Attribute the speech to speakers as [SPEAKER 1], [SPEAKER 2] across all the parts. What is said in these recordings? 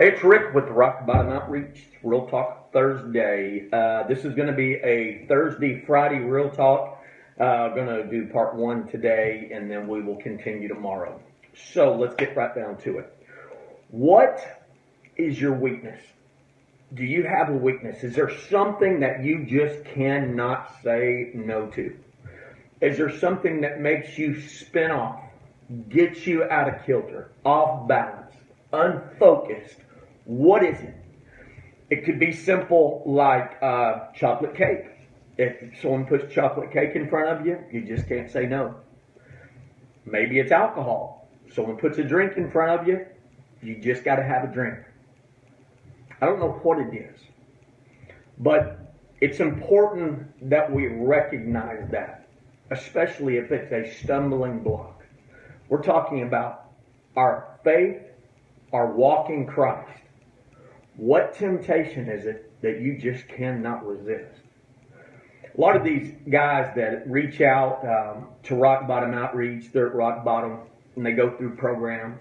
[SPEAKER 1] It's Rick with the Rock Bottom Outreach Real Talk Thursday. This is going to be a Thursday, Friday Real Talk. Going to do part one today, and then we will continue tomorrow. So let's get right down to it. What is your weakness? Do you have a weakness? Is there something that you just cannot say no to? Is there something that makes you spin off, gets you out of kilter, off balance, unfocused? What is it? It could be simple like chocolate cake. If someone puts chocolate cake in front of you, you just can't say no. Maybe it's alcohol. Someone puts a drink in front of you, you just got to have a drink. I don't know what it is, but it's important that we recognize that, especially if it's a stumbling block. We're talking about our faith, our walk in Christ. What temptation is it that you just cannot resist? A lot of these guys that reach out to Rock Bottom Outreach, they're at Rock Bottom, and they go through programs.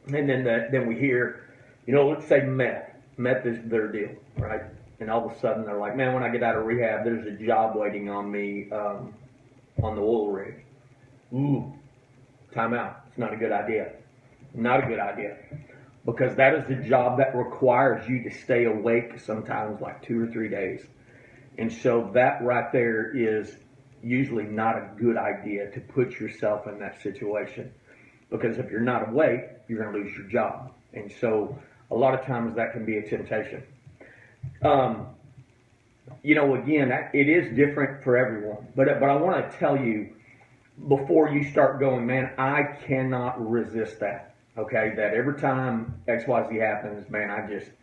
[SPEAKER 1] And then we hear, let's say meth. Meth is their deal, right? And all of a sudden they're like, man, when I get out of rehab, there's a job waiting on me on the oil rig. Ooh, time out. It's not a good idea. Not a good idea. Because that is the job that requires you to stay awake sometimes like 2 or 3 days. And so that right there is usually not a good idea to put yourself in that situation. Because if you're not awake, you're going to lose your job. And so a lot of times that can be a temptation. Again, it is different for everyone. But I want to tell you, before you start going, man, I cannot resist that. Okay, that every time XYZ happens, man,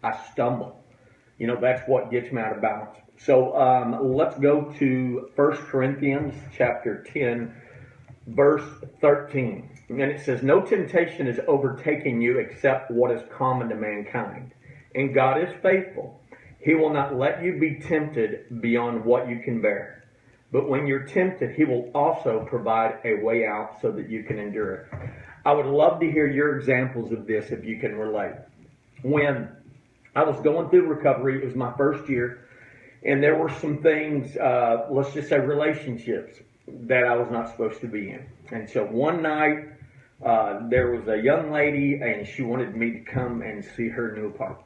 [SPEAKER 1] I stumble. That's what gets me out of balance. So let's go to 1 Corinthians chapter 10, verse 13. And it says, no temptation is overtaking you except what is common to mankind. And God is faithful. He will not let you be tempted beyond what you can bear. But when you're tempted, He will also provide a way out so that you can endure it. I would love to hear your examples of this if you can relate. When I was going through recovery, it was my first year, and there were some things, let's just say relationships, that I was not supposed to be in. And so one night, there was a young lady, and she wanted me to come and see her new apartment.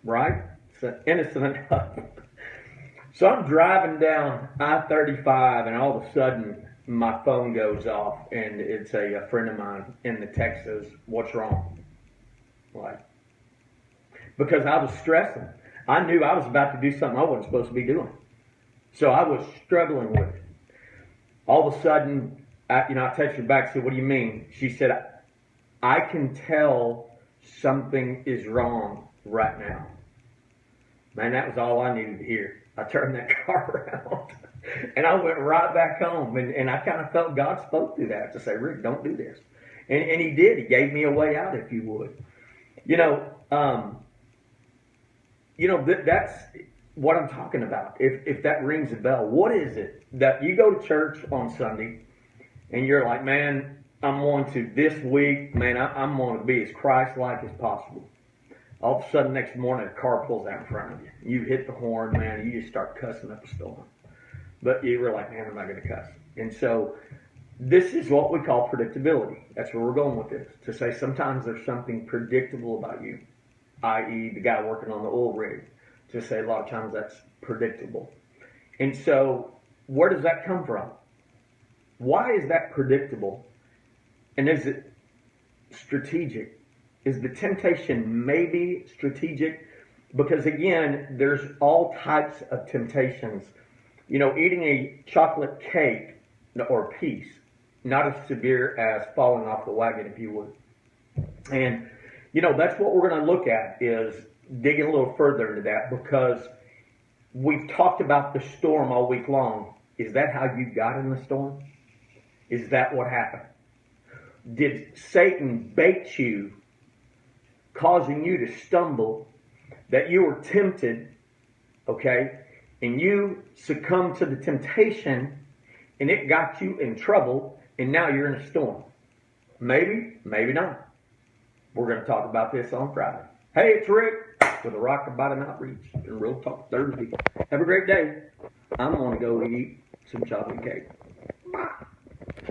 [SPEAKER 1] Right? So innocent enough. So I'm driving down I-35, and all of a sudden, my phone goes off, and it's a friend of mine in the text says, what's wrong? Like, because I was stressing. I knew I was about to do something I wasn't supposed to be doing. So I was struggling with it. All of a sudden, I texted her back and said, what do you mean? She said, I can tell something is wrong right now. Man, that was all I needed to hear. I turned that car around. And I went right back home, and I kind of felt God spoke through that to say, Rick, don't do this. And He did. He gave me a way out, if you would. That's what I'm talking about. If that rings a bell, what is it that you go to church on Sunday, and you're like, man, I'm going to this week, man, I'm going to be as Christ-like as possible. All of a sudden, next morning, a car pulls out in front of you. You hit the horn, man, and you just start cussing up a storm. But you were like, man, I'm not going to cuss. And so this is what we call predictability. That's where we're going with this. To say sometimes there's something predictable about you, i.e. the guy working on the oil rig. To say a lot of times that's predictable. And so where does that come from? Why is that predictable? And is it strategic? Is the temptation maybe strategic? Because again, there's all types of temptations. Eating a chocolate cake or piece, not as severe as falling off the wagon, if you would. And, that's what we're going to look at, is digging a little further into that, because we've talked about the storm all week long. Is that how you got in the storm? Is that what happened? Did Satan bait you, causing you to stumble, that you were tempted, okay? And you succumbed to the temptation, and it got you in trouble, and now you're in a storm. Maybe, maybe not. We're going to talk about this on Friday. Hey, it's Rick with the Rock Bottom Outreach and Real Talk Thursday. Have a great day. I'm going to go eat some chocolate cake.